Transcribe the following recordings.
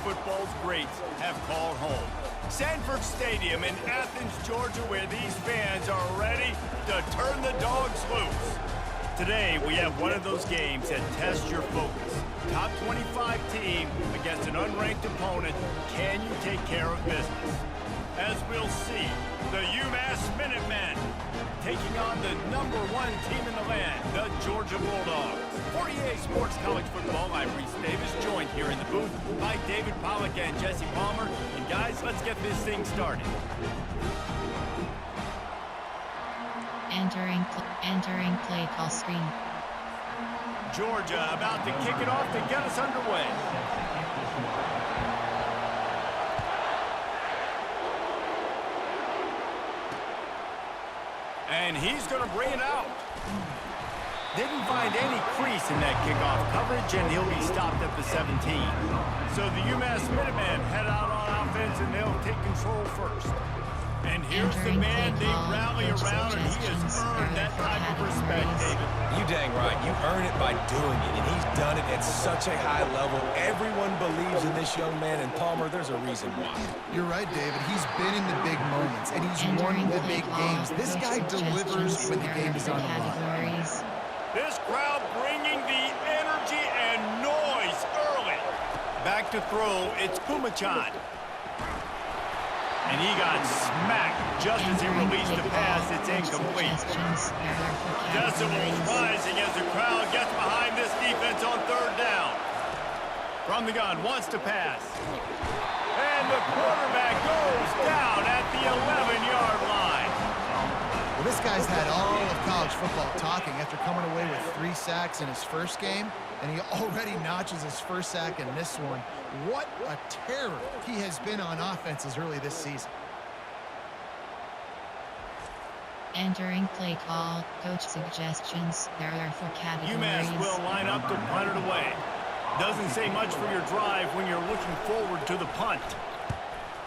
football's greats have called home. Sanford Stadium in Athens, Georgia, where these fans are ready to turn the dogs loose. Today, we have one of those games that tests your focus. Top 25 team against an unranked opponent. Can you take care of business? As we'll see, the UMass Minutemen taking on the #1 team in the land, the Georgia Bulldogs. For EA Sports College Football, I'm Reese Davis, joined here in the booth by David Pollack and Jesse Palmer. And guys, let's get this thing started. Entering play call screen. Georgia about to kick it off to get us underway. And he's going to bring it out. Didn't find any crease in that kickoff coverage, and he'll be stopped at the 17. So the UMass Minutemen head out on offense, and they'll take control first. And here's the man they rally around, and he has earned that type of respect, David. You dang right. You earn it by doing it, and he's done it at such a high level. Everyone believes in this young man, and Palmer, there's a reason why. You're right, David. He's been in the big moments, and he's won the big games. This guy delivers when the game is on the line. This crowd bringing the energy and noise early. Back to throw, it's Kumachan. And he got smacked just as he released the pass. It's incomplete. Decibels rising as the crowd gets behind this defense on third down. From the gun, wants to pass. And the quarterback goes down at the 11-yard line. Well, this guy's had all of college football talking after coming away with 3 sacks in his first game, and he already notches his first sack in this one. What a terror he has been on offenses early this season. Entering play call, coach suggestions. There are 4 categories. UMass will line up to punt it away. Doesn't say much for your drive when you're looking forward to the punt.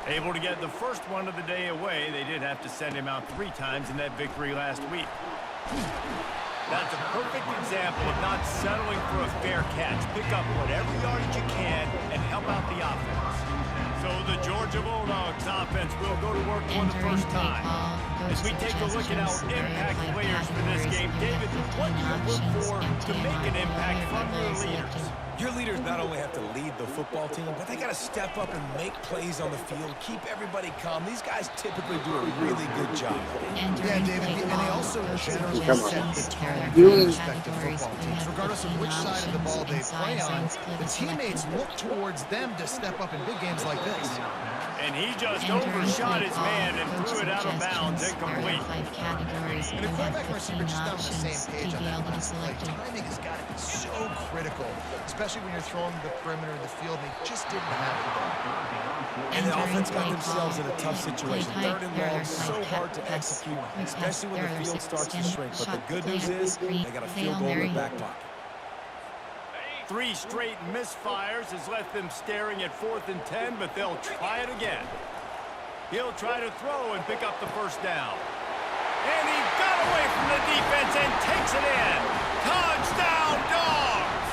Able to get the first one of the day away. They did have to send him out 3 times in that victory last week. That's a perfect example of not settling for a fair catch. Pick up whatever yardage you can and help out the offense. So the Georgia Bulldogs offense will go to work for the first time. As we take a look at our impact players for this game, David, what do you look for to make an impact from your leaders? Your leaders not only have to lead the football team, but they got to step up and make plays on the field, keep everybody calm. These guys typically do a really good job. Yeah, David, and they also generally set the tone for their respective football teams. Regardless of which side of the ball they play on, the teammates look towards them to step up in big games like this. And he just overshot his man and threw it out of bounds, incomplete. And the quarterback and receiver just not on the same page on that last play. Timing has got to be so critical, especially when you're throwing the perimeter of the field. They just didn't have it there. And the offense got themselves in a tough situation. 3rd and long, so hard to execute, especially when the field starts to shrink. But the good news is they got a field goal in their back pocket. 3 straight misfires has left them staring at 4th and 10, but they'll try it again. He'll try to throw and pick up the first down. And he got away from the defense and takes it in. Touchdown, Dogs!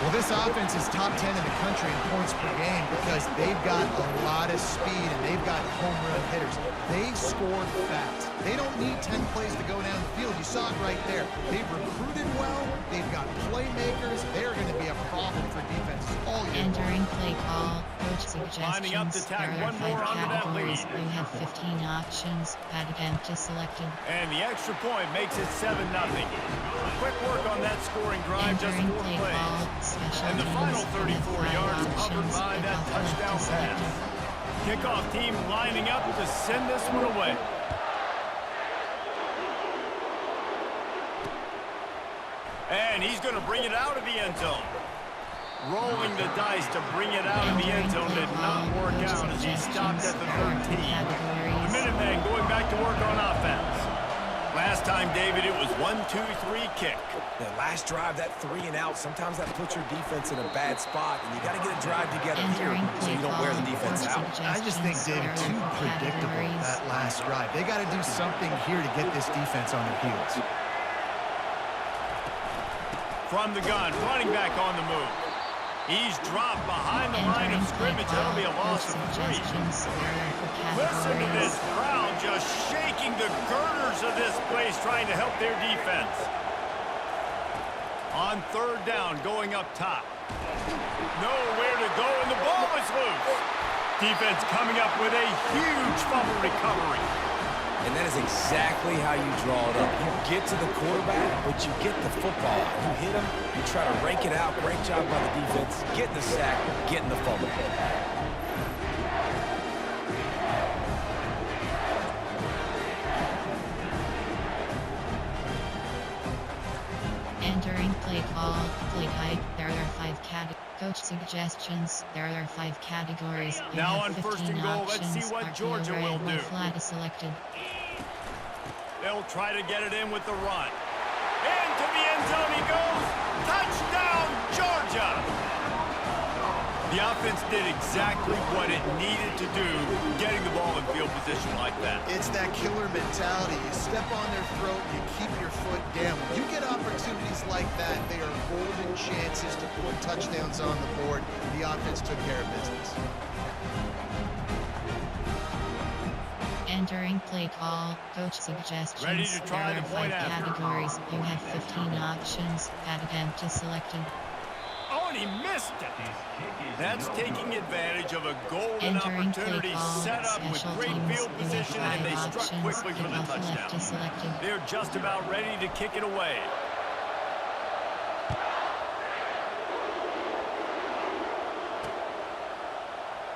Well, this offense is top 10 in the country in points per game because they've got a lot of speed and they've got home run hitters. They scored fast. They don't need 10 plays to go down the field. You saw it right there. They've recruited well. They've got playmakers. They're going to be a problem for defenses all year. Entering play call, coach suggestions. Lining up to tack there are one 5 more under that categories. lead. You have 15 options. Padded empty selected. And the extra point makes it 7-0. Quick work on that scoring drive, just 4 Entering play plays. call, special And the final teams. You have 34 5 yards covered options. by that Kickoff touchdown empty pass. selected. Kickoff team lining up to send this one away. And he's going to bring it out of the end zone. Rolling the dice to bring it out of the end zone did not work out as he stopped at the 13. The Minutemen going back to work on offense. Last time, David, it was 1-2-3 kick. The last drive, that 3 and out, sometimes that puts your defense in a bad spot, and you got to get a drive together here so you don't wear the defense out. I just think, David, too predictable that last drive. They got to do something here to get this defense on their heels. From the gun, running back on the move. He's dropped behind the line of scrimmage. That'll be a loss of 3. Listen to this crowd just shaking the girders of this place, trying to help their defense. On 3rd down, going up top. Nowhere to go, and the ball is loose. Defense coming up with a huge fumble recovery. And that is exactly how you draw it up. You get to the quarterback, but you get the football. You hit him, you try to rake it out. Great job by the defense. Getting the sack, getting the fumble. Entering play call, play type, there are 5 categories. Coach suggestions, there are 5 categories. You now have on 1st and goal, let's see what Georgia will do. Flag is selected. They'll try to get it in with the run. Into the end zone he goes. Touchdown, Georgia! The offense did exactly what it needed to do, getting the ball in field position like that. It's that killer mentality. You step on their throat, you keep your foot down. When you get opportunities like that, they are golden chances to put touchdowns on the board. The offense took care of business. Entering play call, coach suggestions. Ready to try there the are 5 point after. categories. You have 15 options. Attempt is selected. Oh, and he missed it. That's taking advantage of a golden Entering play opportunity call, set up with special great teams. field You have position, and 5 they struck options. quickly for the Kickoff left is touchdown. selected. They're just about ready to kick it away.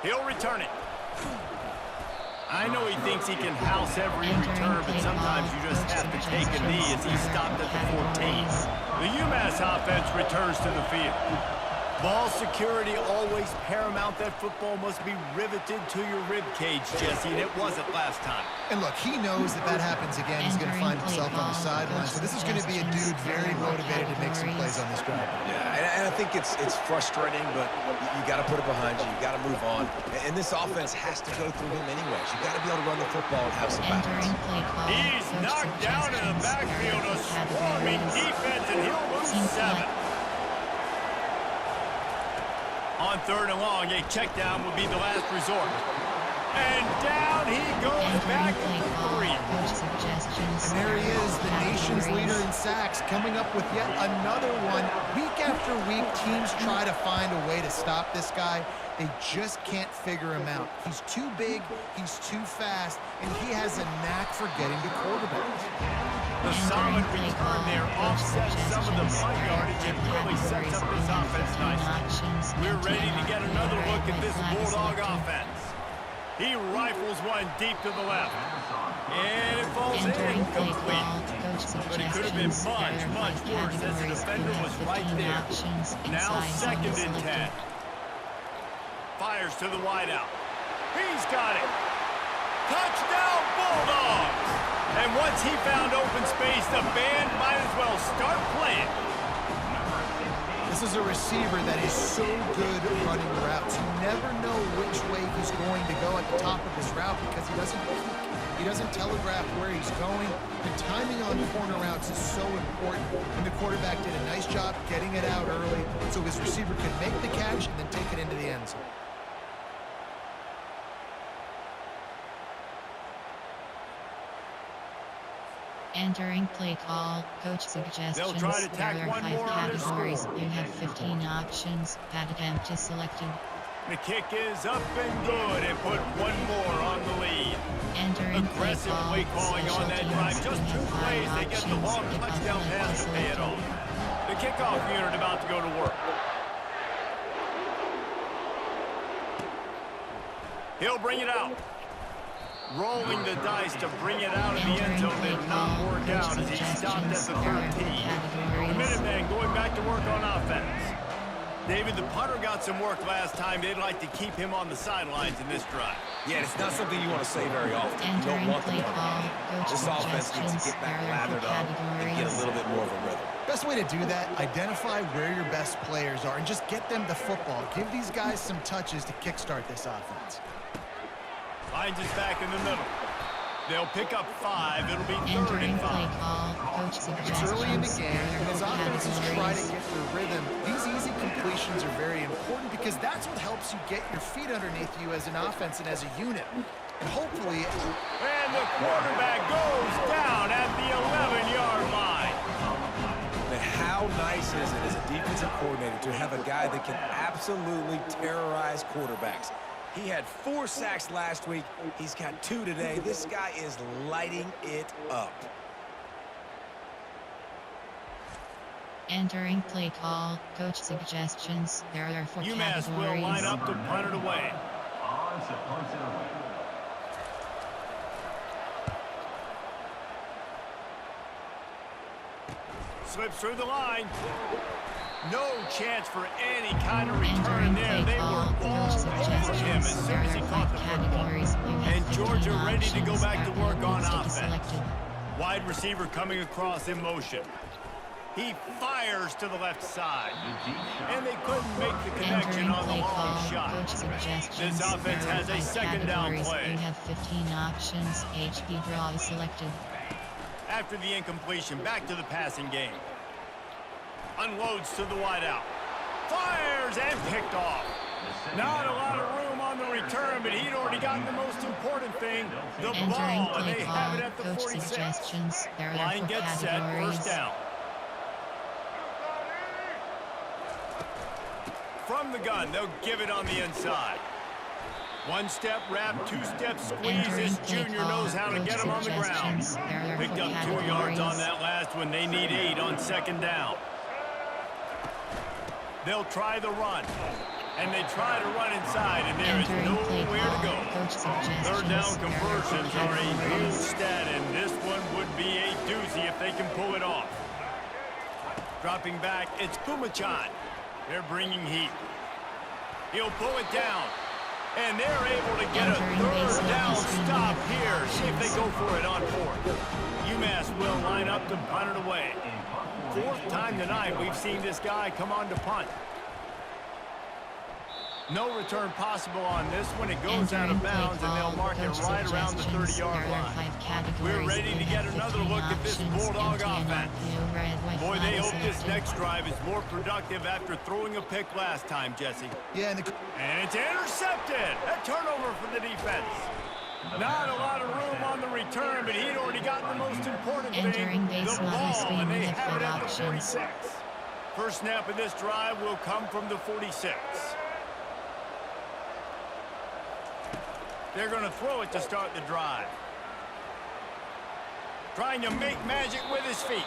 He'll return it. I know he thinks he can house every return, but sometimes you just have to take a knee as he stopped at the 14. The UMass offense returns to the field. Ball security always paramount. That football must be riveted to your rib cage, Jesse, and it wasn't last time. And look, he knows that happens again. He's going to find himself on the sideline. So this is going to be a dude very motivated to make some plays on this drive. Yeah, and I think it's frustrating, but you got to put it behind you. You got to move on. And this offense has to go through him anyways. You got to be able to run the football and have some balance. He's knocked down in the backfield, a swarming defense, and he'll lose 7. On 3rd and long, a check down would be the last resort. And down he goes back to the 3. And there he is, the nation's leader in sacks, coming up with yet another one. Week after week, teams try to find a way to stop this guy. They just can't figure him out. He's too big, he's too fast, and he has a knack for getting to quarterbacks. The solid return there offsets some of the punt yardage and really sets up this offense nicely. We're ready to get another look at this Bulldog offense. He rifles one deep to the left. And it falls incomplete. But it could have been much, much worse as the defender was right there. Now 2nd and 10. Fires to the wideout. He's got it. Touchdown, Bulldogs! And once he found open space, the band might as well start playing. This is a receiver that is so good at running routes. You never know which way he's going to go at the top of his route because he doesn't peek. He doesn't telegraph where he's going. The timing on corner routes is so important, and the quarterback did a nice job getting it out early so his receiver could make the catch and then take it into the end zone. Entering play call, coach suggestions. They'll try to tack there are one 5 more on their categories. score. You have 15 options. Attempt is selected. The kick is up and good, and put one more on the lead. Entering Aggressive play calling on that drive. Just 2 plays, they get the long touchdown pass to pay it off. The kickoff unit about to go to work. He'll bring it out. Rolling the dice to bring it out of the end zone did not work out as he stopped at the 13. The Minutemen going back to work on offense. David, the punter got some work last time. They'd like to keep him on the sidelines in this drive. Yeah, it's not something you want to say very often. You don't want the punter. This offense needs to get back lathered up and get a little bit more of a rhythm. Best way to do that, identify where your best players are and just get them the football. Give these guys some touches to kickstart this offense. Finds us back in the middle. They'll pick up 5. It'll be 3rd Entering and play 5. call. Coach It's early in the suggestions. game, and as offenses try to Categories. get their rhythm, these easy completions are very important because that's what helps you get your feet underneath you as an offense and as a unit. And hopefully, And the quarterback goes down at the 11-yard line. But how nice is it as a defensive coordinator to have a guy that can absolutely terrorize quarterbacks? He had 4 sacks last week. He's got 2 today. This guy is lighting it up. Entering play call. Coach suggestions. There are 4 UMass will categories. line up to punt it away. Slips through the line. No chance for any kind of return Entering there. play They call. were all Coach over him suggestions. as soon There as he are caught 5 the football. categories. You have And 15 Georgia ready to go options. back to There are work on rules to be offense. selected. Wide receiver coming across in motion. He fires to the left side. And they couldn't make the connection Entering on the play long call. shot. Coach suggestions. This offense There are has a 5 second down categories. play. You have 15 options. HB draw is selected. After the incompletion, back to the passing game. Unloads to the wideout. Fires and picked off. Not a lot of room on the return, but he'd already gotten the most important thing, the Entering ball, and play they call. have it at the Coach 46. suggestions. There are Line 4 gets set, categories. first down. From the gun, they'll give it on the inside. 1-step wrap, 2-step squeeze. This junior knows how to get him on the ground. Picked up 2 yards on that last one. They need 8 on second down. They'll try the run. And they try to run inside, and there is nowhere to go. Third down conversions are a huge stat, and this one would be a doozy if they can pull it off. Dropping back, it's Kumachan. They're bringing heat. He'll pull it down. And they're able to get a third down stop here. See if they go for it on 4th. UMass will line up to punt it away. 4th time tonight we've seen this guy come on to punt. No return possible on this one. It goes out of bounds, and they'll mark it right around the 30-yard line. We're ready to get another look at this Bulldog offense. Boy, they hope this next drive is more productive after throwing a pick last time, Jesse. yeah, and And it's intercepted. A turnover for the defense. Not a lot of room on the return, but he'd already gotten the most important Entering thing, base the model ball, screen and they with have it 5 at the options. 46. First snap of this drive will come from the 46. They're going to throw it to start the drive. Trying to make magic with his feet.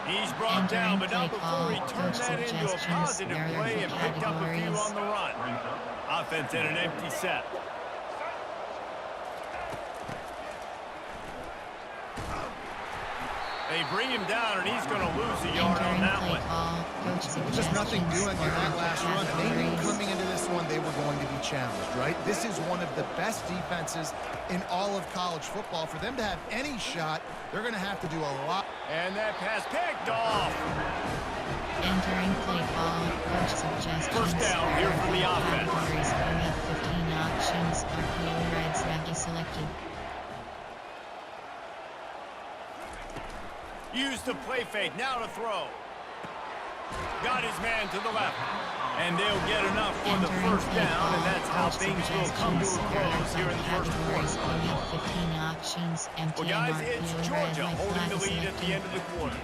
He's brought down, but not before he turned that into a positive play and picked up a few on the run. Offense in an empty set. They bring him down, and he's going to lose a yard on that one. just nothing doing on that last run. They knew coming into this one they were going to be challenged, right? This is one of the best defenses in all of college football. For them to have any shot, they're going to have to do a lot. And that pass picked off. Entering play call. Coach suggestions. First down here for the offense. Categories. You have 15 options. RPO Reds have you selected. Use the play fake, now to throw. Got his man to the left. And they'll get enough for the first down, and that's how things will come to a close here in the first quarter. You have 15 options. Well, guys, it's Georgia holding the lead at the end of the quarter.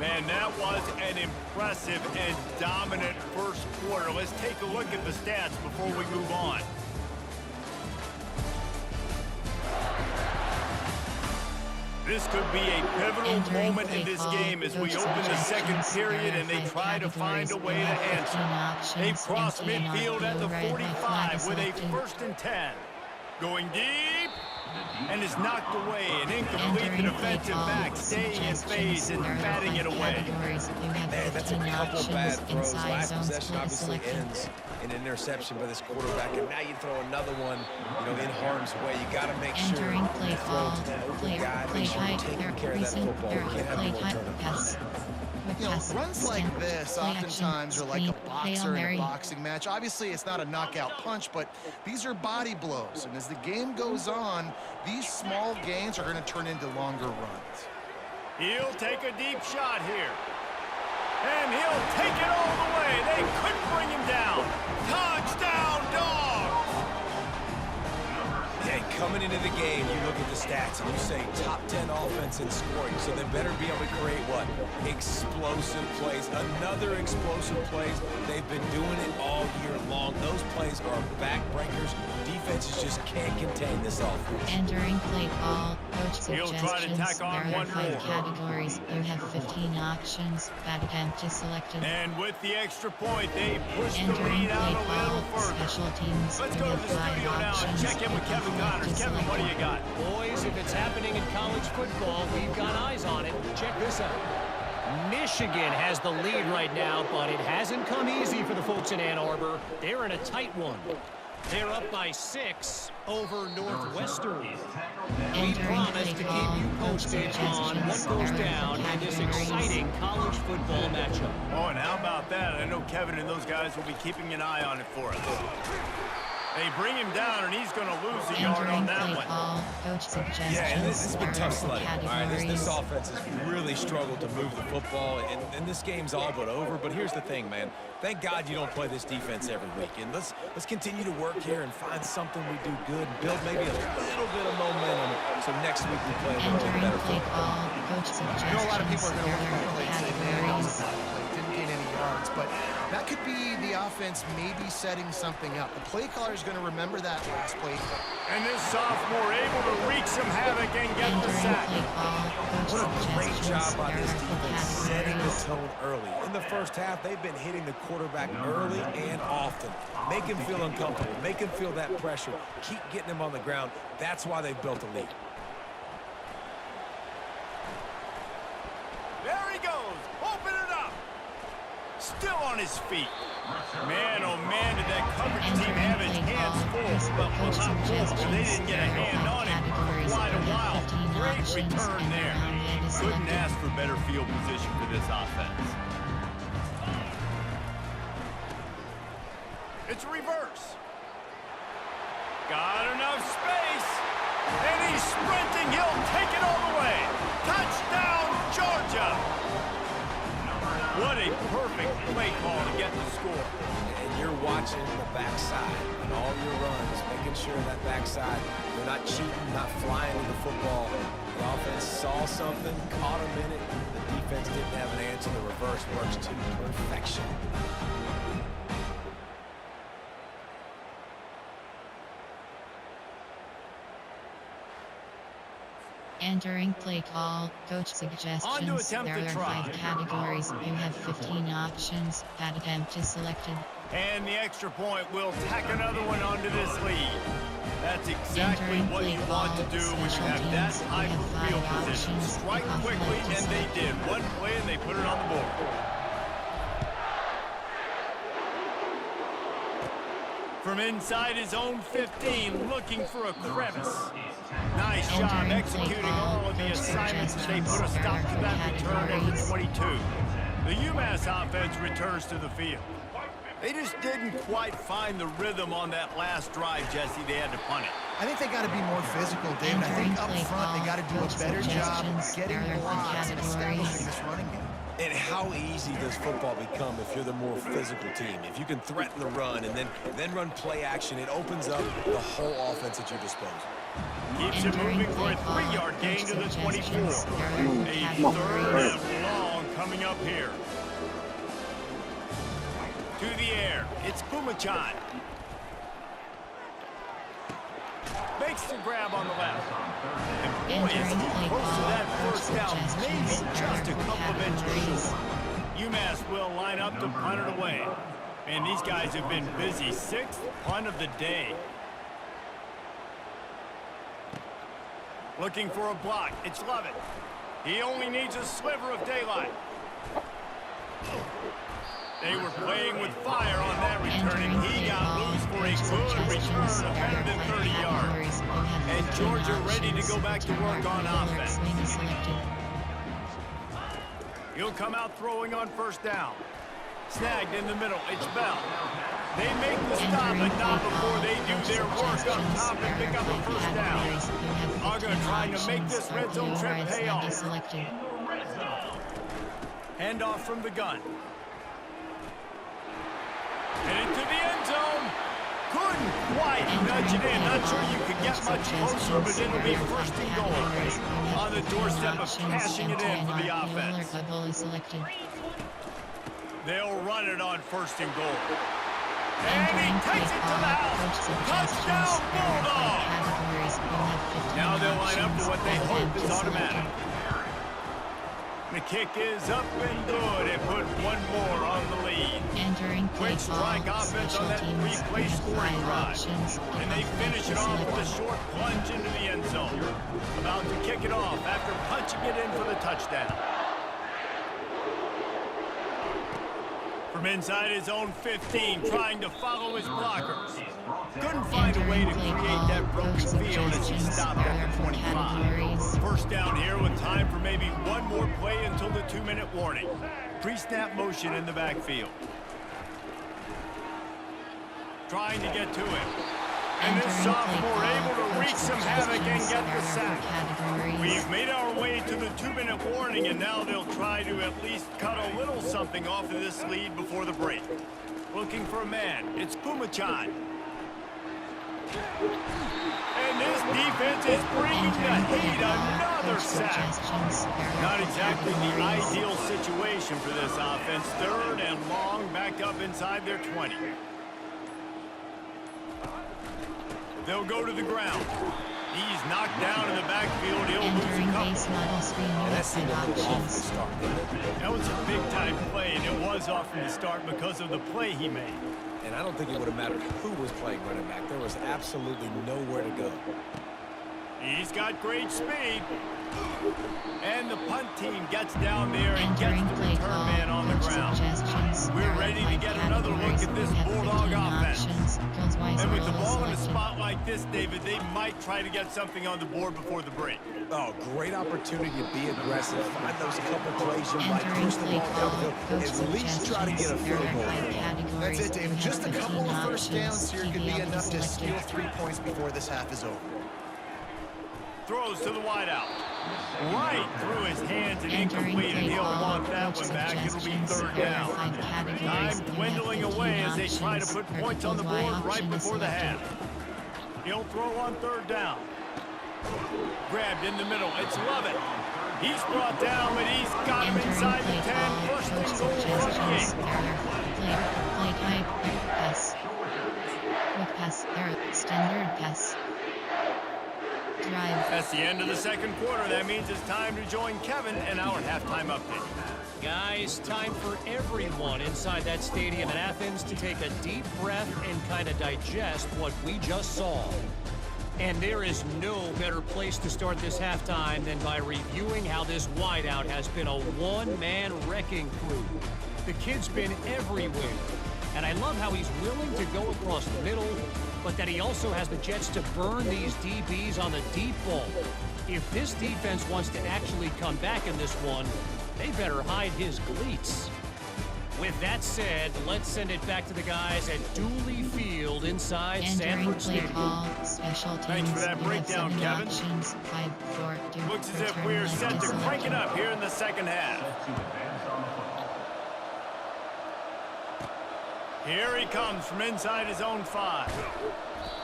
Man, that was an impressive and dominant first quarter. Let's take a look at the stats before we move on. This could be a pivotal moment in this game as we open the second period and they try to find a way to answer. They cross midfield at the 45 with a 1st and 10. Going deep, and is knocked away. An incomplete defensive back staying in phase and batting it away. Man, that's a couple bad throws. Last possession obviously ends in an interception by this quarterback, and now you throw another one, in harm's way. You got to make sure you throw to that open guy. Make sure you're taking care of that football. You can't have any more turnovers. quick You know, pass, runs scan, like this play action, oftentimes are like screen, a Hail boxer in a Mary. boxing match. Obviously, it's not a knockout punch, but these are body blows. And as the game goes on, these small gains are going to turn into longer runs. He'll take a deep shot here. And he'll take it all the way. They couldn't bring him down. Touchdown, Dogs! Hey, coming into the game, you look at the stats and you say top 10 offense in scoring, so they better be able to create what? Explosive plays. Another explosive plays. They've been doing it all year long. Those plays are backbreakers. Defenses just can't contain this offense. Entering play call, coach He'll try to suggestions. tack on There are one 5 more. categories. You have 15 options. Bad attempt is selected. And with the extra point, they push the Entering lead out play a little call, further. special teams. Let's You go to have the 5 studio now and options. check in with Bad Kevin attempt Connors. is Kevin, what do you selected. got? Boys, if it's happening in college football, we've got eyes on it. Check this out. Michigan has the lead right now, but it hasn't come easy for the folks in Ann Arbor. They're in a tight one. They're up by 6 over Northwestern. We Entering promise to play keep call, you coach posted on what suggestions. goes There are down in this categories. exciting college football matchup. Oh, and how about that? I know Kevin and those guys will be keeping an eye on it for us. They bring him down, and he's going to lose a yard Entering on that play one. call, coach suggestions. Yeah, and this has been There are tough sledding. All right, this categories. offense has really struggled to move the football, and this game's all but over. But here's the thing, man. Thank God you don't play this defense every week. And let's continue to work here and find something we do good, build maybe a little bit of momentum, so next week we play a little bit Entering better play football. call, coach suggestions. I know a lot of people are going to look at the play and say, man, that was a categories. bad play. Didn't gain any yards. But that could be the offense maybe setting something up. The play caller is going to remember that last play. And this sophomore able to wreak some havoc and get the Entering sack. play call, coach What a great suggestions. job by There this are defense setting the categories. tone early. In the first half, they've been hitting the quarterback early and often. Make him feel uncomfortable. Make him feel that pressure. Keep getting him on the ground. That's why they've built a lead. There he goes. Open it up. Still on his feet. Man, oh man, did that coverage team have its hands full. Well, not full. They didn't get a hand on him for quite a while. Great return there. Couldn't ask for better field position for this offense. It's a reverse. Got enough space. And he's sprinting. He'll take it all the way. Touchdown, Georgia. What a perfect play call to get the score. And you're watching the backside on all your runs, making sure that backside, they're not cheating, not flying to the football. The offense saw something, caught them in it. The defense didn't have an answer. The reverse works to perfection. Entering play call, coach On to suggestions. attempt There the are try. 5 categories. You have 15 options. Bad attempt is selected. And the extra point will tack another one onto this lead. That's exactly Entering what play you want to call, do when you special have that teams. type We of have field 5 position. options. Strike Kickoff quickly, left is and they selected. did. One play, and they put it on the board. From inside his own 15, looking for a crevice. Nice job Entering play executing call, all of the coach assignments as they put a suggestions. stop to There are that return at the categories. 22. The UMass offense returns to the field. They just didn't quite find the rhythm on that last drive, Jesse. They had to punt it. I think they got to be more physical, David. I think up front they got to do a better job getting blocks and establishing this running game. And how easy does football become if you're the more physical team? If you can threaten the run and then run play action, it opens up the whole offense at your disposal. Keeps it Entering moving for a play call, 3-yard gain to the coach 24. suggestions. There are A categories. third and long coming up here. To the air, it's Pumachan. Makes the grab on the left. And boy, is Entering he play close to call, that coach first down. Maybe suggestions. just a There are couple of inches categories. short. UMass will line up to punt it away. And these guys have been busy. 6th punt of the day. Looking for a block. It's Lovett. He only needs a sliver of daylight. They were playing with fire on that return, and he got loose for a good return of better than 30 yards. And Georgia ready to go back to work on offense. He'll come out throwing on first down. Snagged in the middle. It's Bell. They make the stop, but not before they do their work up top and pick up a first down. Uga trying to make this red zone trip pay off. Handoff from the gun. Headed to the end zone. Couldn't quite nudge it in. Not sure you could get much closer, but it'll be first and goal. On the doorstep of cashing it in for the offense. They'll run it on first and goal. And he takes it to the house. Touchdown, Bulldogs! Now they'll line up for what they hope is automatic. The kick is up and good. It put one more on the lead. Quick strike offense on that three-play scoring drive. And they finish it off with a short plunge into the end zone. About to kick it off after punching it in for the touchdown. From inside his own 15, trying to follow his blockers. Couldn't find a way to create that broken field as he stopped at the 25. First down here with time for maybe one more play until the 2-minute warning. Pre-snap motion in the backfield. Trying to get to him. And this sophomore able to wreak some havoc and get the sack. We've made our way to the 2-minute warning, and now they'll try to at least cut a little something off of this lead before the break. Looking for a man. It's Pumachan. And this defense is bringing the heat. Another sack. Not exactly the ideal situation for this offense. Third and long, back up inside their 20. They'll go to the ground. He's knocked down in the backfield. He'll lose a couple. That was a big-time play, and it was off from the start because of the play he made. And I don't think it would have mattered who was playing running back. There was absolutely nowhere to go. He's got great speed. And the punt team gets down there and gets the return man on the ground. We're ready to get another look at this Bulldog offense. And with the ball in a spot like this, David, they might try to get something on the board before the break. Oh, great opportunity to be aggressive. Find those couple plays you like, push the ball down the field, at least try to get a field goal. That's it, Dave. Just a couple of first downs here could be enough to steal 3 points before this half is over. Throws to the wideout. Right through his hands and incomplete, and he'll want that one back. It'll be third down. Time dwindling away as they try to put points on the board right before the half. He'll throw on third down. Grabbed in the middle. It's Lovett. He's brought down, but he's got him inside the 10. First and goal from the 8. Play type, pass. Quick pass, standard pass. Drive. That's the end of the second quarter. That means it's time to join Kevin and our halftime update. Guys, time for everyone inside that stadium in Athens to take a deep breath and kind of digest what we just saw. And there is no better place to start this halftime than by reviewing how this wideout has been a one-man wrecking crew. The kid's been everywhere. And I love how he's willing to go across the middle, but that he also has the jets to burn these DBs on the deep ball. If this defense wants to actually come back in this one, they better hide his cleats. With that said, let's send it back to the guys at Dooley Field inside Sanford Stadium. Thanks for that breakdown, Kevin. Looks as if we're set to crank it up here in the second half. Here he comes from inside his own 5.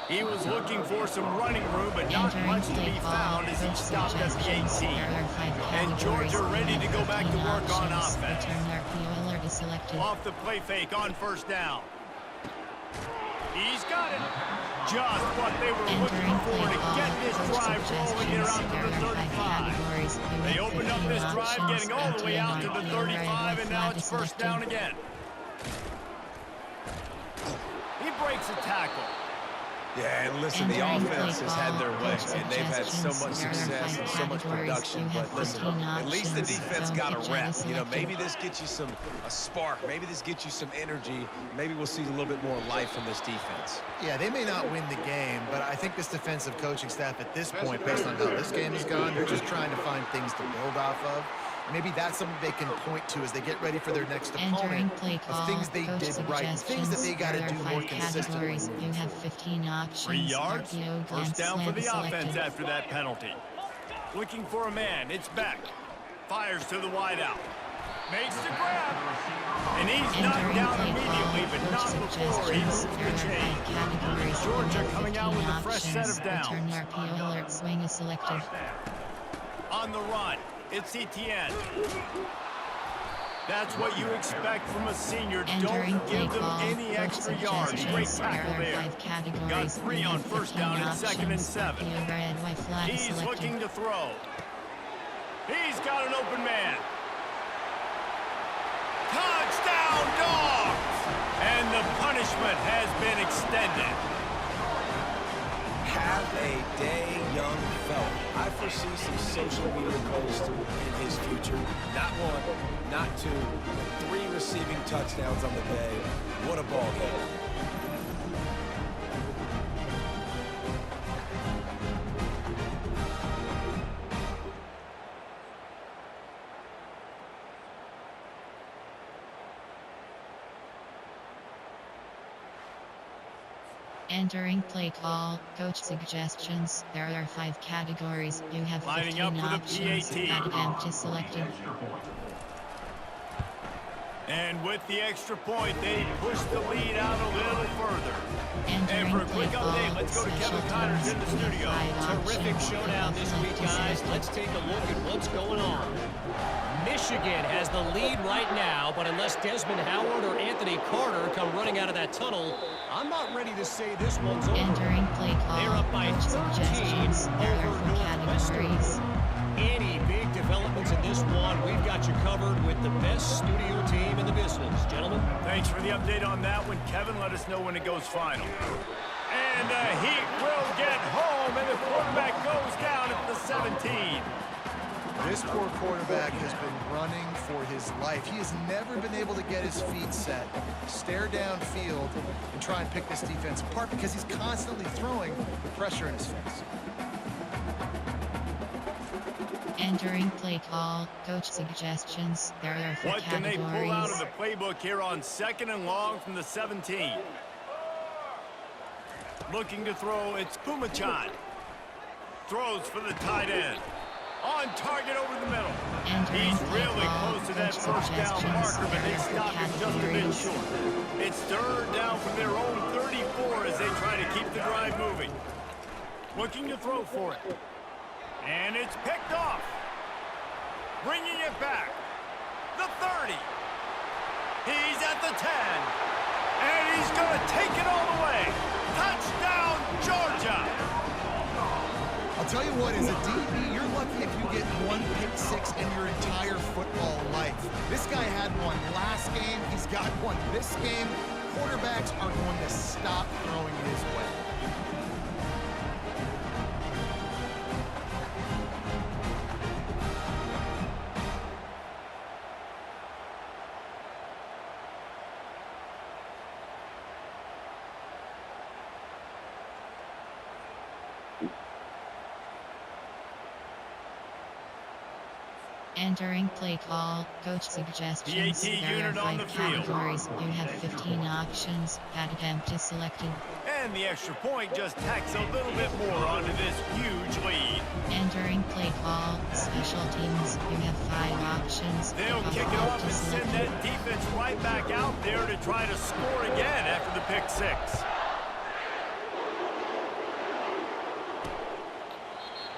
He was looking for some running room, but not much to be found as he stopped at the 18. And Georgia ready to go back to work on offense. Off the play fake on first down. He's got it. Just what they were looking for to get this drive rolling here out to the 35. They opened up this drive, getting all the way out to the 35, and now it's first down again. He breaks a tackle. Yeah, and listen, the offense has had their way, and they've had so much success and so much production. But listen, at least the defense got a rep. You know, maybe this gets you a spark. Maybe this gets you some energy. Maybe we'll see a little bit more life from this defense. Yeah, they may not win the game, but I think this defensive coaching staff at this point, based on how this game has gone, they're just trying to find things to build off of. Maybe that's something they can point to as they get ready for their next Entering opponent play call, of things they coach did right, and things that they got to do suggestions. more There are 5 consistently. categories. You have 15 options. 3 yards. RPO, First down for slam the selected. offense after that penalty. Looking for a man. It's Beck. Fires to the wideout. Makes the grab. And he's knocked Entering down play immediately, call, but coach not before he suggestions. moves There the are 5 chain. categories. Georgia You have coming out 15 with a fresh set of options. downs. Return RPO alert, swing is selected. On the run, it's Etienne. That's what you expect from a senior. Entering Don't play give them call, any coach extra yards. Great suggestions. tackle There are there. 5 categories. Got 3 You on have first 15 down and second and options. 7. RPO, red, white flag He's selected. looking to throw. He's got an open man. Touchdown, Dogs! And the punishment has been extended. Have a day, young fella. I foresee some social media posts in his future. Not 1, not 2, but 3 receiving touchdowns on the day. What a ball game. Entering play call, coach suggestions. There are 5 categories. You have Lining 15 up for the options. PAT. Add empty selected. And with the extra point, they push the lead out a little further. And Entering for a play quick call, update, let's go to special Kevin Connors teams. in the You have studio. 5 Terrific options. showdown this week, guys. Let's take a look at what's going on. Michigan has the lead right now, but unless Desmond Howard or Anthony Carter come running out of that tunnel, I'm not ready to say this one's over. Entering play call, They're up by coach 13 suggestions. There are over 4 Northwestern. categories. Any big developments in this one, we've got you covered with the best studio team in the business. Gentlemen. Thanks for the update on that one, Kevin. Let us know when it goes final. And the Heat will get home, and the quarterback goes down at the 17. This poor quarterback has been running for his life. He has never been able to get his feet set, stare downfield, and try and pick this defense apart because he's constantly throwing with pressure in his face. Entering play call, coach suggestions. There are 4 What can they categories. pull out of the playbook here on 2nd and long from the 17? Looking to throw, it's Pumachan. Throws for the tight end. On target over the middle. Entering He's play really call, close to that coach first down suggestions. marker, but they There are 4 stop him just a bit categories. short. It's 3rd down from their own 34 as they try to keep the drive moving. Looking to throw for it. And it's picked off. Bringing it back. The 30. He's at the 10. And he's going to take it all the way. Touchdown, Georgia. I'll tell you what, as a DB, you're lucky if you get 1 pick 6 in your entire football life. This guy had one last game. He's got one this game. Quarterbacks are going to stop throwing his way. Entering play call, coach suggestions. PAT There are unit on 5 the field. categories. You have 15 options. Add empty selected. And the extra point just tacks a little bit more onto this huge lead. Entering play call, special teams. You have 5 options. They'll kick it off and send that defense right back out there to try to score again after the pick 6.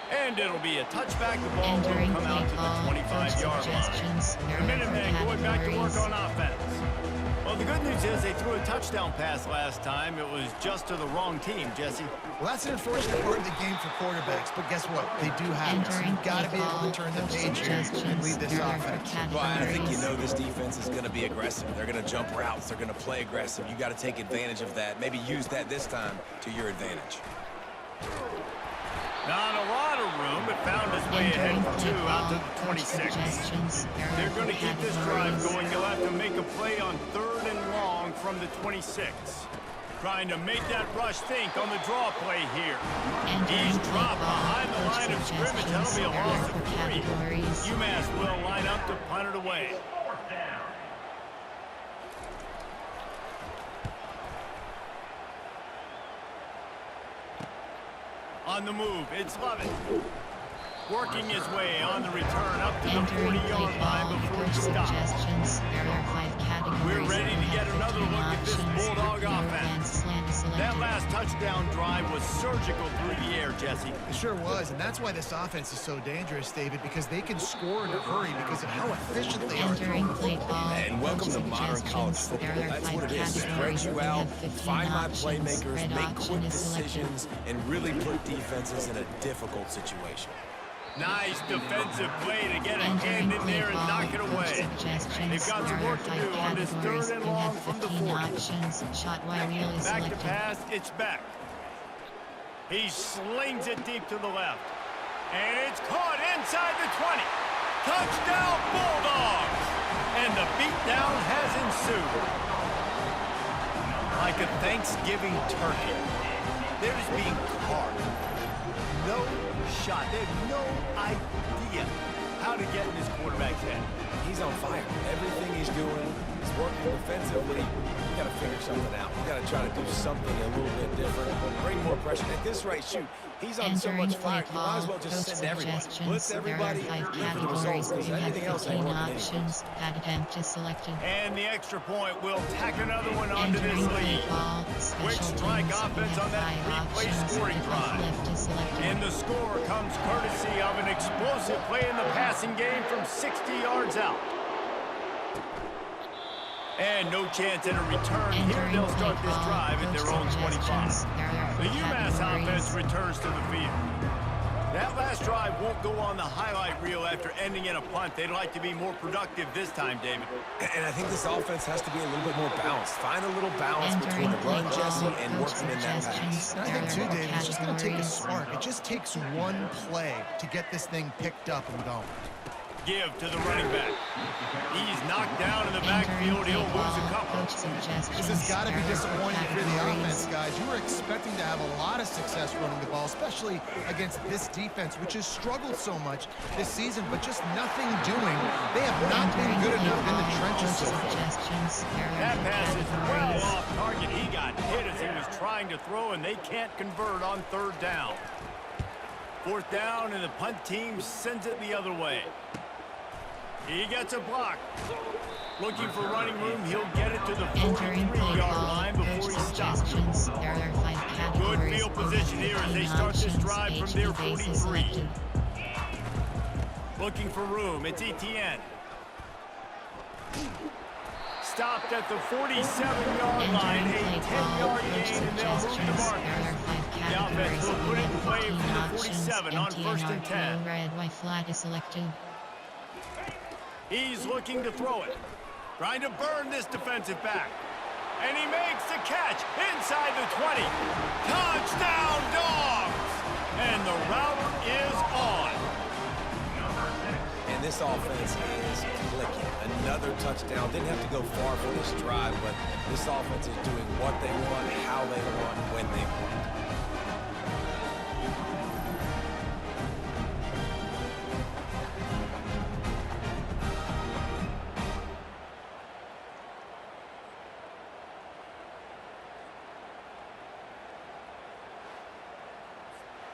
And it'll be a touchback. The ball will Entering come play out to call, the 25-yard suggestions. line. There The are Minutemen 4 going back to work categories. on offense. Well, the good news is they threw a touchdown pass last time. It was just to the wrong team, Jesse. Well, that's an unfortunate part of the game for quarterbacks, but guess what? They do have it. So Entering you've got to play be able call, to turn the coach page here and suggestions. lead this There are 4 offense. Well, I think you categories. know this defense is going to be aggressive. They're going to jump routes. They're going to play aggressive. You got to take advantage of that. Maybe use that this time to your advantage. Not a lot of room, but found his way ahead Entering for play 2 out to call, the coach 26. suggestions. There They're are 4 going to keep this drive categories. going. They'll have to make a play on 3rd and long from the 26. Trying to make that rush think on the draw play here. He's Entering play dropped ball. behind the Coach line of scrimmage. That'll be a suggestions. loss There are of 3. categories. UMass will line up to punt it away. On the move, it's Lovett. Working his way on the return up to the Entering 40-yard play line ball. before Coach he stops. suggestions. There are 5 categories. We're ready to You get have another 15 look at this options. Bulldog Your offense. advanced slant is selected. That last touchdown drive was surgical through the air, Jesse. It sure was, and that's why this offense is so dangerous, David, because they can score in a hurry because of how efficient they are Entering throwing the play football. ball. And welcome to Coach modern college suggestions. football. There are That's 5 what it is. Spread categories. you You out, have 15 find my options. playmakers, Red make option quick is selected. decisions, and really put defenses in a difficult situation. Nice defensive play to get a Entering hand in play there and ball. knock it Coach away. suggestions. They've got some There are work to 5 do on this categories. 3rd and You long have from the 15 40. options. Shot while wheel is Back to selected. pass, it's back. He slings it deep to the left. And it's caught inside the 20. Touchdown Bulldogs! And the beatdown has ensued. Like a Thanksgiving turkey, they're just being carved. No shot. They have no idea how to get in this quarterback's head. He's on fire. Everything he's doing is working defensively. We got to figure something out. We got to try to do something a little bit different. Bring more pressure. At this rate, shoot. He's on so Entering much fire. play You might as well ball. just Coach send everybody. suggestions. Blitz everybody. There are 5 Look for the categories. results, because You have anything else 15 ain't working anyway. options. That attempt is selected. And the extra point will tack another one onto this Entering play lead. ball. Quick Special strike teams. offense You on have that 5 three-play options. scoring Defense drive. left is selected. And the score comes courtesy of an explosive play in the passing game from 60 yards out. And no chance at a return here. Entering They'll play start this ball. drive at their own Coach 25. suggestions. There are The 4 UMass categories. offense returns to the field. That last drive won't go on the highlight reel after ending in a punt. They'd like to be more productive this time, David. And I think this offense has to be a little bit more balanced. Find a little balance between the run, Jesse, and working in that pass. And I think, too, David, it's just going to take a spark. It just takes one play to get this thing picked up and going. Give to the running back. He's knocked down in the backfield. He'll lose a couple. This has got to be disappointing for the offense, guys. You were expecting to have a lot of success running the ball, especially against this defense, which has struggled so much this season, but just nothing doing. They have not been good enough in the trenches so far. That pass is well off target. He got hit as he was trying to throw, and they can't convert on 3rd down. 4th down, and the punt team sends it the other way. He gets a block. Looking for running room. He'll get it to the 43-yard line before he stops. Good field position here as they start this drive from their 43. Looking for room. It's Etienne. Stopped at the 47-yard line. A 10-yard gain, and they'll move the markers. The offense will put it in play from the 47 on 1st and 10. Red, white flag is selected. He's looking to throw it. Trying to burn this defensive back. And he makes the catch inside the 20. Touchdown, Dogs! And the route is on. And this offense is clicking. Another touchdown. Didn't have to go far for this drive, but this offense is doing what they want, how they want, when they want.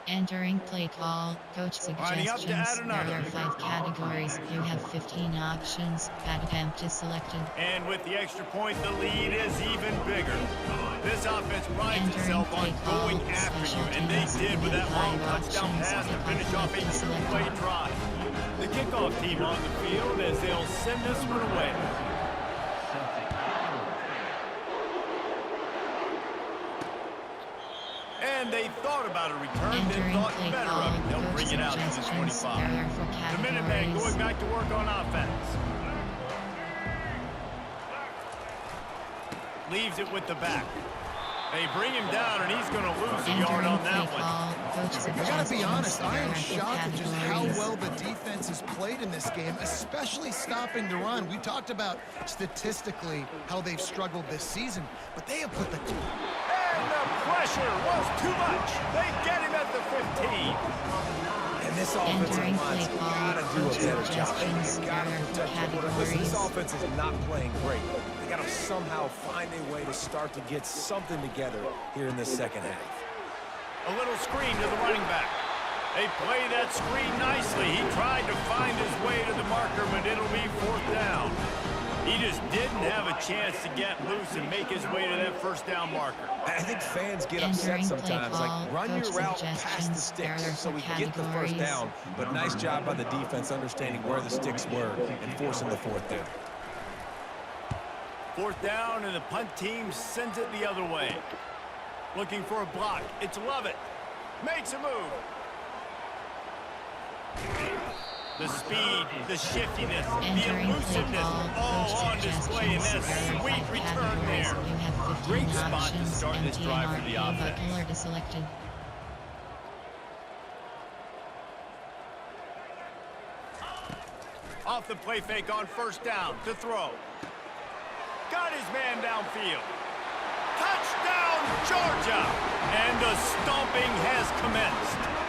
Entering play call. Coach Lining up to add suggestions. There another. are 5 categories. You have 15 options. That attempt is selected. And with the extra point, the lead is even bigger. This offense prides itself on going after you, and they did with that long touchdown pass to finish off a 2-play drive. The kickoff team on the field as they'll send this one away. And they thought about a return, then Entering thought play better call. of it. They'll Coach bring it out to the suggestions. 25. There are 4 The Minutemen categories. going back to work on offense. Leaves it with the back. They bring him down, and he's going to lose a yard on that one. I gotta be honest, I am shocked at just how well the defense has played in this game, especially stopping the run. We talked about statistically how they've struggled this season, but they have put the... The pressure was too much. They get him at the 15. And this offensive line's got to do a better job. They've got to protect the quarterback. Listen, this offense is not playing great. They got to somehow find a way to start to get something together here in this second half. A little screen to the running back. They play that screen nicely. He tried to find his way to the marker, but it'll be 4th down. He just didn't have a chance to get loose and make his way to that 1st down marker. I think fans get upset sometimes, like run your route past the sticks so we can get the 1st down. But nice job by the defense understanding where the sticks were and forcing the 4th down. 4th down, and the punt team sends it the other way. Looking for a block. It's Lovett. Makes a move. The speed, the shiftiness, the elusiveness, all on display in that sweet return there. Great spot to start this drive for the offense. Off the play fake on 1st down to throw. Got his man downfield. Touchdown, Georgia! And the stomping has commenced.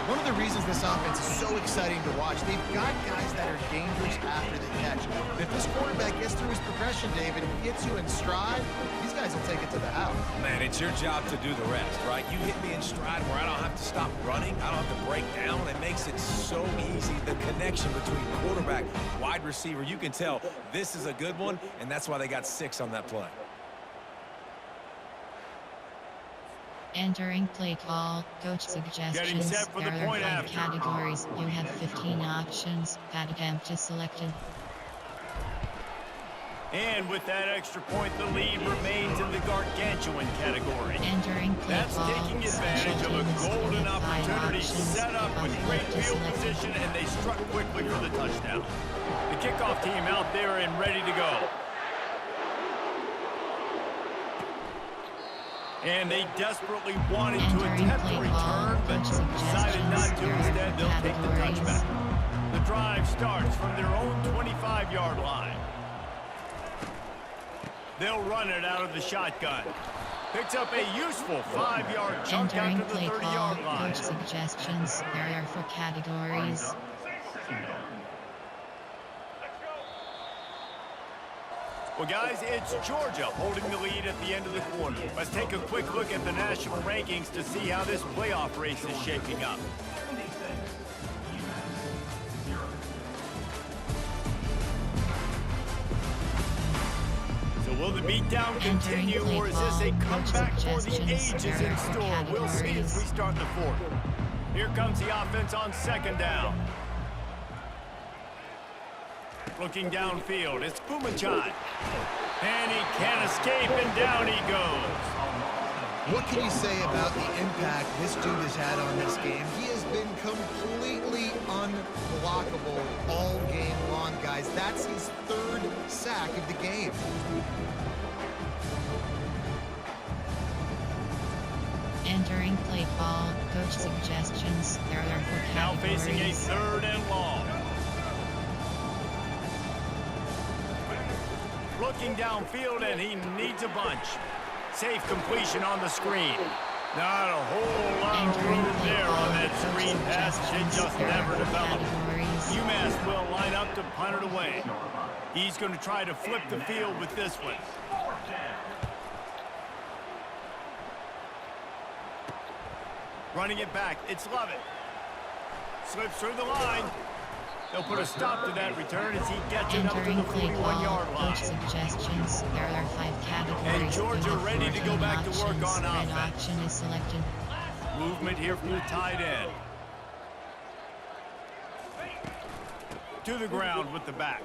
One of the reasons this offense is so exciting to watch, they've got guys that are dangerous after the catch. If this quarterback gets through his progression, David, and gets you in stride, these guys will take it to the house. Man, it's your job to do the rest, right? You hit me in stride where I don't have to stop running. I don't have to break down. It makes it so easy. The connection between quarterback, wide receiver, you can tell this is a good one, and that's why they got 6 on that play. Entering play call, coach suggestions. There are 5 categories. You have 15 options. Pad attempt is selected. And with that extra point, the lead remains in the gargantuan category. Entering play That's call, taking advantage of a golden opportunity set up with great field position, and they struck quickly for the touchdown. The kickoff team out there and ready to go. And they desperately wanted to attempt the return, but decided not to. Instead, they'll take the touchback. The drive starts from their own 25-yard line. They'll run it out of the shotgun. Picks up a useful 5-yard chunk out to the 30-yard line. Coach suggestions. There are 4 categories. Well, guys, it's Georgia holding the lead at the end of the quarter. Let's take a quick look at the national rankings to see how this playoff race is shaping up. So will the beatdown continue, or is this a comeback for the ages in store? We'll see as we start the 4th. Here comes the offense on 2nd down. Looking downfield, it's Pumachan. And he can't escape, and down he goes. What can you say about the impact this dude has had on this game? He has been completely unblockable all game long, guys. That's his 3rd sack of the game. Entering play call, coach suggestions. There are 4 categories. Now facing a 3rd and long. Looking downfield, and he needs a bunch. Safe completion on the screen. Not a whole lot of room there on that screen pass. It just never developed. UMass will line up to punt it away. He's going to try to flip the field with this one. Running it back, it's Lovett. Slips through the line. They'll put a stop to that return as he gets it up to the 41-yard line. Suggestions. There are 5 categories. And Georgia ready to go back to work on Red offense. option is selected. Movement here from the tight end. To the ground with the back.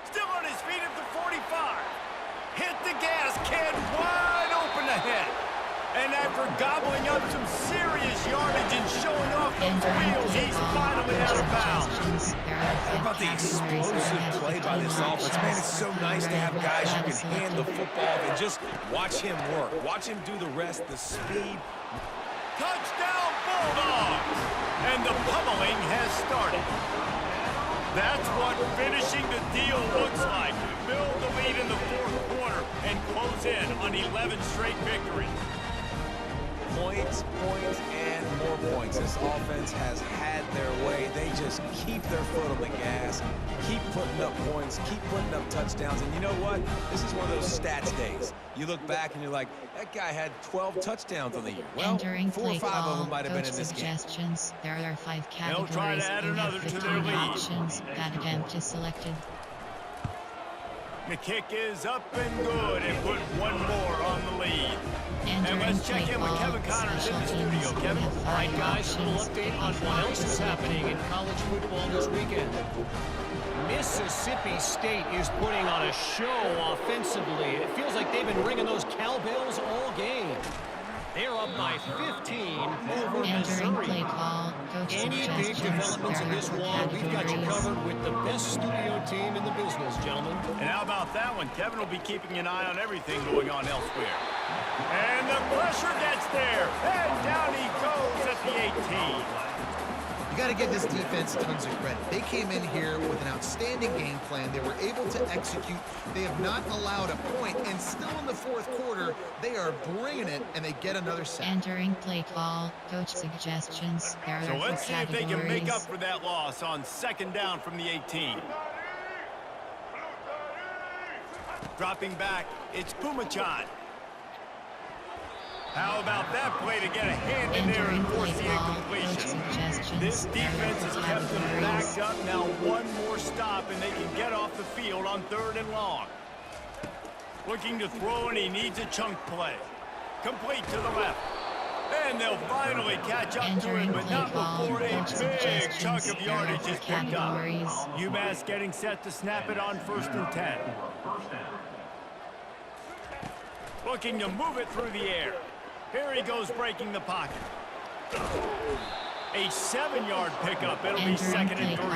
Still on his feet at the 45. Hit the gas, kid, wide open ahead. And after gobbling up some serious yardage and showing off those wheels, he's finally out of bounds. How about the explosive play by this offense? Man, it's so nice to have guys who can hand the football and just watch him work. Watch him do the rest, the speed. Touchdown, Bulldogs! And the pummeling has started. That's what finishing the deal looks like. Build the lead in the 4th quarter. and close in on 11 straight victories. Points, points, and more points. This offense has had their way. They just keep their foot on the gas, keep putting up points, keep putting up touchdowns. And you know what? This is one of those stats days. You look back and you're like, that guy had 12 touchdowns on the year. Well, 4 or 5 of them might have been in this game. There are 5 categories. They'll try to add another to their lead. Options. That attempt is selected. The kick is up and good, and put one more on the lead. And let's check in with Kevin Connors in the studio. Kevin? All right, guys, a little update on what else is happening in college football this weekend. Mississippi State is putting on a show offensively. It feels like they've been ringing those cowbells all game. They're up by 15 over Missouri. Any big developments in this one, we've got you covered with the best studio team in the business, gentlemen. And how about that one? Kevin will be keeping an eye on everything going on elsewhere. And the pressure gets there. And down he goes at the 18. You got to give this defense tons of credit. They came in here with an outstanding game plan. They were able to execute. They have not allowed a point, and still in the fourth quarter, they are bringing it, and they get another sack. Entering play call, coach suggestions. There So are let's see if they can make up categories. for that loss on second down from the 18. Dropping back, it's Pumachan. How about that play to get a hand in there and force the incompletion? This defense has kept them backed up. Now one more stop, and they can get off the field on 3rd and long. Looking to throw, and he needs a chunk play. Complete to the left. And they'll finally catch up to him, but not before a big chunk of yardage is picked up. UMass getting set to snap it on 1st and 10. Looking to move it through the air. Here he goes, breaking the pocket. A 7-yard pickup. It'll be 2nd and 3.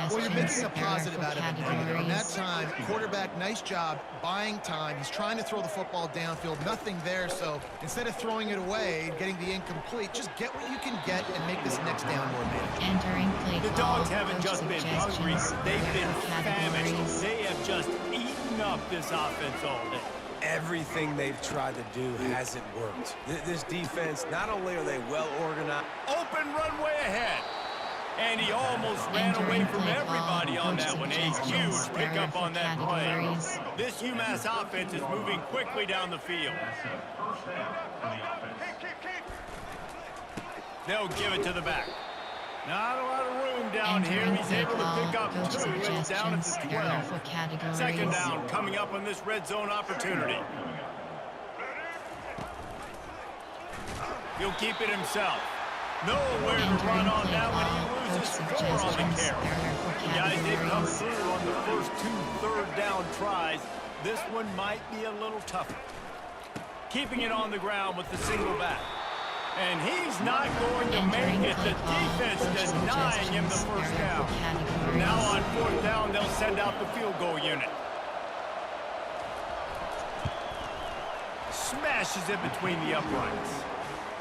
Well, you're making a positive out of it. In that time, quarterback, nice job buying time. He's trying to throw the football downfield. Nothing there, so instead of throwing it away and getting the incomplete, just get what you can get and make this next down more manageable. The Dogs haven't just been hungry. They've been famished. They have just eaten up this offense all day. Everything they've tried to do hasn't worked. This defense, not only are they well organized. Open runway ahead. And he almost ran away from everybody on that one. A huge pickup on that play. This UMass offense is moving quickly down the field. They'll give it to the back. Not a lot of room down here. He's able to pick up 2. It's down at the 12. Second down coming up on this red zone opportunity. He'll keep it himself. Nowhere to run on that one. He loses 4 on the carry. Guys, they've come through on the first 2 third-down tries. This one might be a little tougher. Keeping it on the ground with the single back. And he's not going to make it. The defense denying him the first down. Now on 4th down, they'll send out the field goal unit. Smashes it between the uprights.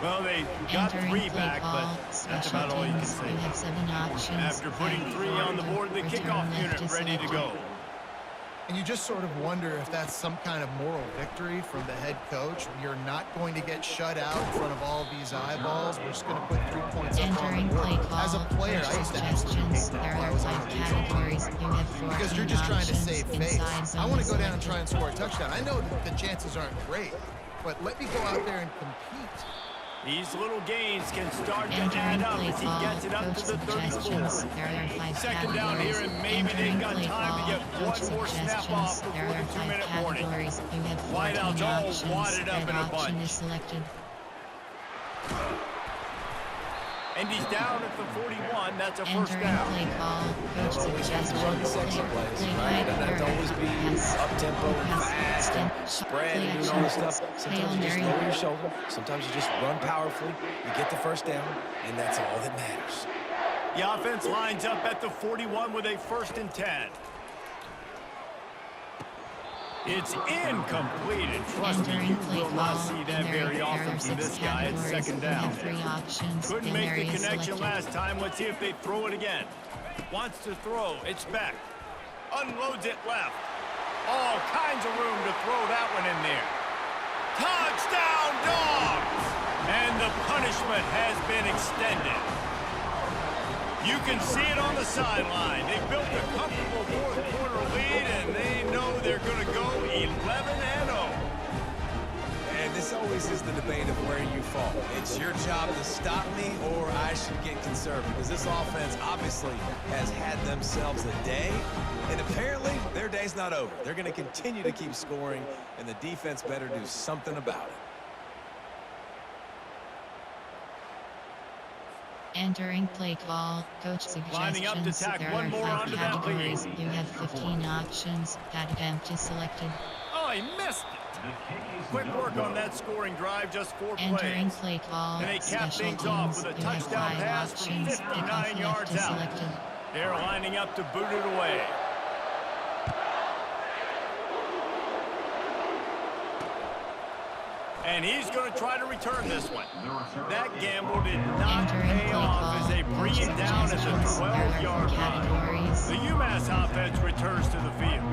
Well, they got 3 back, but that's about all you can say. After putting 3 on the board, the kickoff unit ready to go. And you just sort of wonder if that's some kind of moral victory from the head coach. You're not going to get shut out in front of all these eyeballs. We're just going to put 3 points up on the board. As a player, I used to absolutely hate that. I was on because you're just trying to save face. I want to go down and try and score a touchdown. I know that the chances aren't great, but let me go out there and compete. These little gains can start to add up as he gets it up to the 34. Second down here, and maybe they've got time to get one more snap off before the 2-minute warning. Wideouts all wadded up in a bunch. And he's down at the 41. That's a first down. Well, always have to run sexy plays, right? Doesn't have to always be up-tempo and fast and spread and doing all this stuff. Sometimes you just lower your shoulder. Sometimes you just run powerfully. You get the first down, and that's all that matters. The offense lines up at the 41 with a 1st and 10. It's incomplete, and trust me, you will not see that very often from this guy at 2nd down. Couldn't make the connection last time. Let's see if they throw it again. Wants to throw. It's back. Unloads it left. All kinds of room to throw that one in there. Touchdown, Dogs! And the punishment has been extended. You can see it on the sideline. They built a comfortable fourth-quarter lead, and they know they're going to go 11-0. And this always is the debate of where you fall. It's your job to stop me, or I should get conservative, because this offense obviously has had themselves a day, and apparently their day's not over. They're going to continue to keep scoring, and the defense better do something about it. Entering play call, coach suggestions. Lining up to tack there one are more 5 onto that categories. lead. You have 15 options. That empty selected. Oh, he missed it. Quick work on that scoring drive, just 4 Entering plays. play call, And they cap special things off teams. with a You have touchdown 5 pass from options. 59 Kickoff yards left is out. selected. They're lining up to boot it away. And he's going to try to return this one. That gamble did not Entering pay play off call, as they bring coach it down at the suggestions. There are 12-yard 4 line. categories. The UMass offense returns to the field.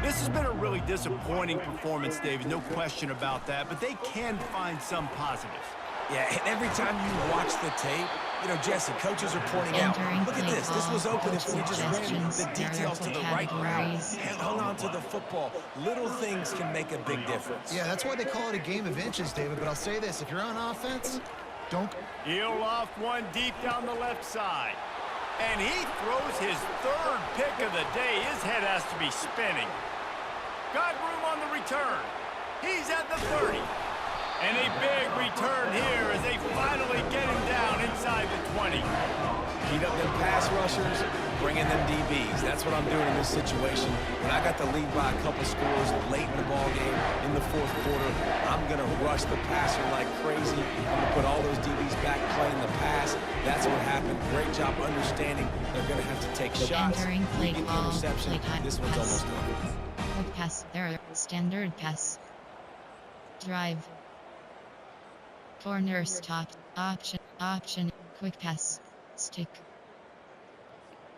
This has been a really disappointing performance, David, no question about that, but they can find some positives. Yeah, and every time you watch the tape, you know, Jesse, coaches are pointing out, look at this. This was open if we just ran the details to the right route, hung on to the football. Little things can make a big difference. Yeah, that's why they call it a game of inches, David. But I'll say this, if you're on offense, don't... He'll loft one deep down the left side. And he throws his 3rd pick of the day. His head has to be spinning. Got room on the return. He's at the 30. And a big return here as they finally get him down inside the 20. Heat up them pass rushers, bring in them DBs. That's what I'm doing in this situation. When I got the lead by a couple scores late in the ball game in the 4th quarter, I'm going to rush the passer like crazy. I'm going to put all those DBs back playing the pass. That's what happened. Great job understanding they're going to have to take shots. Entering We play get the call, interception. play type, This one's pass. almost over. Quick pass, there are standard pass. Drive. Corner stop, option, quick pass, stick.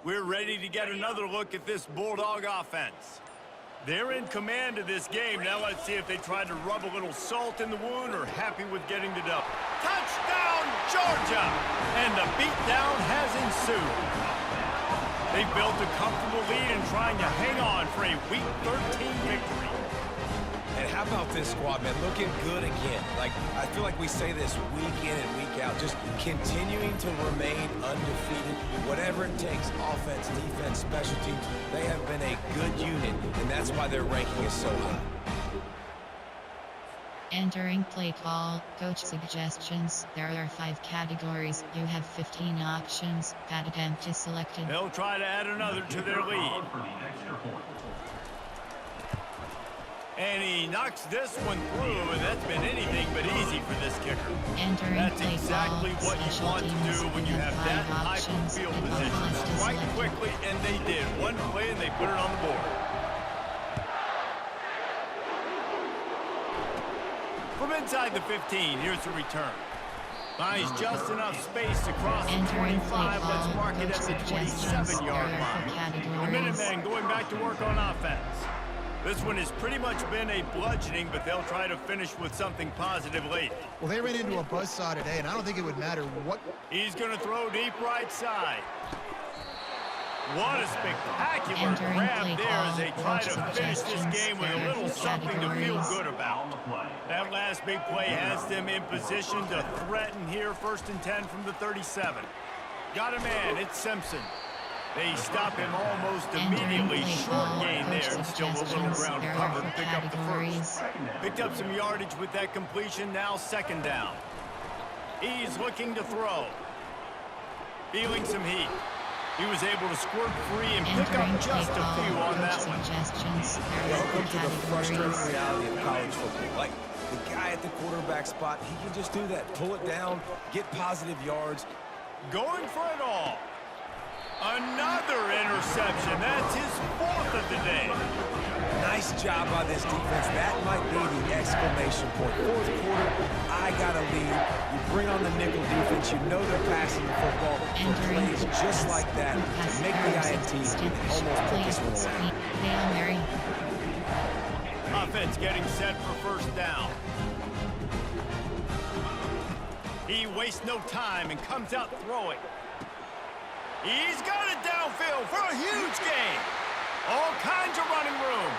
We're ready to get another look at this Bulldog offense. They're in command of this game. Now let's see if they try to rub a little salt in the wound or happy with getting the dub. Touchdown, Georgia! And the beatdown has ensued. They built a comfortable lead and trying to hang on for a Week 13 victory. And how about this squad, man? Looking good again. Like, I feel like we say this week in and week out, just continuing to remain undefeated. Whatever it takes, offense, defense, special teams, they have been a good unit, and that's why their ranking is so high. Entering play call, coach suggestions. There are 5 categories. You have 15 options. That attempt is selected. They'll try to add another to their lead. And he knocks this one through, and that's been anything but easy for this kicker. Entering That's play exactly call, what you special want to teams. do when you have that type of field position. Strike quickly, and they did. One play, and they put it on the board. From inside the 15, here's the return. Buys just enough space to cross the 25. Let's mark it at the 27-yard line. The Minutemen going back to work on offense. This one has pretty much been a bludgeoning, but they'll try to finish with something positive late. Well, they ran into a buzzsaw today, and I don't think it would matter what... He's going to throw deep right side. What a spectacular Entering grab play there as they try to call, finish this game with a there are little something to feel categories. good about. That last big play has them in position to threaten here, 1st and 10 from the 37. Got a man, it's Simpson. They stop him almost immediately. Short gain there, and still a little ground covered. Pick up the first. Picked up some yardage with that completion, now 2nd down. He's looking to throw. Feeling some heat. He was able to squirt free and pick up just a few on that one. Welcome to the frustrating reality of college football. Like, the guy at the quarterback spot, he can just do that. Pull it down, get positive yards. Going for it all. Another interception. That's his 4th of the day. Nice job by this defense. That might be the exclamation point. 4th quarter, I got a lead. You bring on the nickel defense. You know they're passing the football. Plays just like that to make the INT and almost put this one away. offense getting set for first down. He wastes no time and comes out throwing. He's got it downfield for a huge gain. All kinds of running room.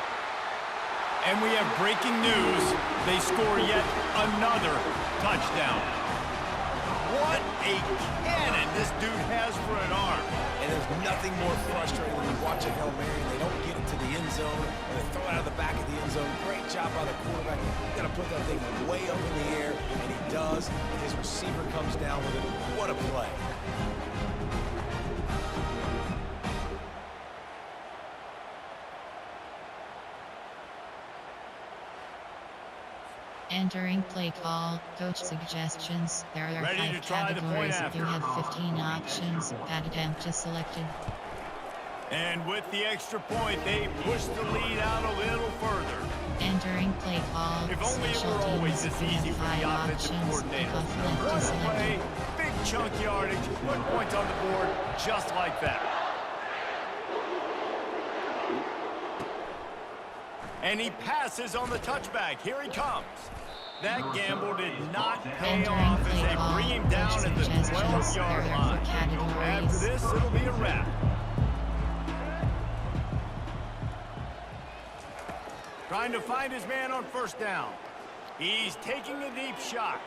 And we have breaking news. They score yet another touchdown. What a cannon this dude has for an arm. And there's nothing more frustrating when you watch a Hail Mary and they don't get it to the end zone, and they throw it out of the back of the end zone. Great job by the quarterback. You got to put that thing way up in the air, and he does, and his receiver comes down with it. What a play. Entering play call, coach suggestions. There are Ready 5 to try the point categories. after. You have 15 options. Pat attempt is selected. And with the extra point, they push the lead out a little further. Entering play call, If only it special were always teams. this You easy have for 5 the offensive options. coordinator. Kickoff left is Run selected. play, big chunk yardage, put points on the board just like that. And he passes on the touchback. Here he comes. That gamble did not pay Entering off as play they call, bring him down coach at the suggestions. 12-yard There are line. 4 categories. After this, it'll be a wrap. Trying to find his man on first down. He's taking a deep shot.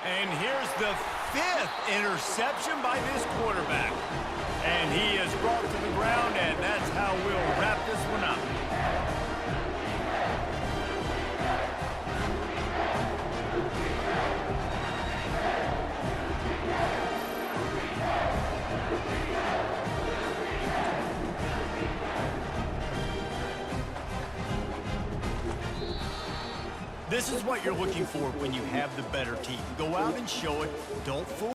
And here's the 5th interception by this quarterback. And he is brought to the ground, and that's how we'll wrap this one up. This is what you're looking for when you have the better team. Go out and show it. Don't fool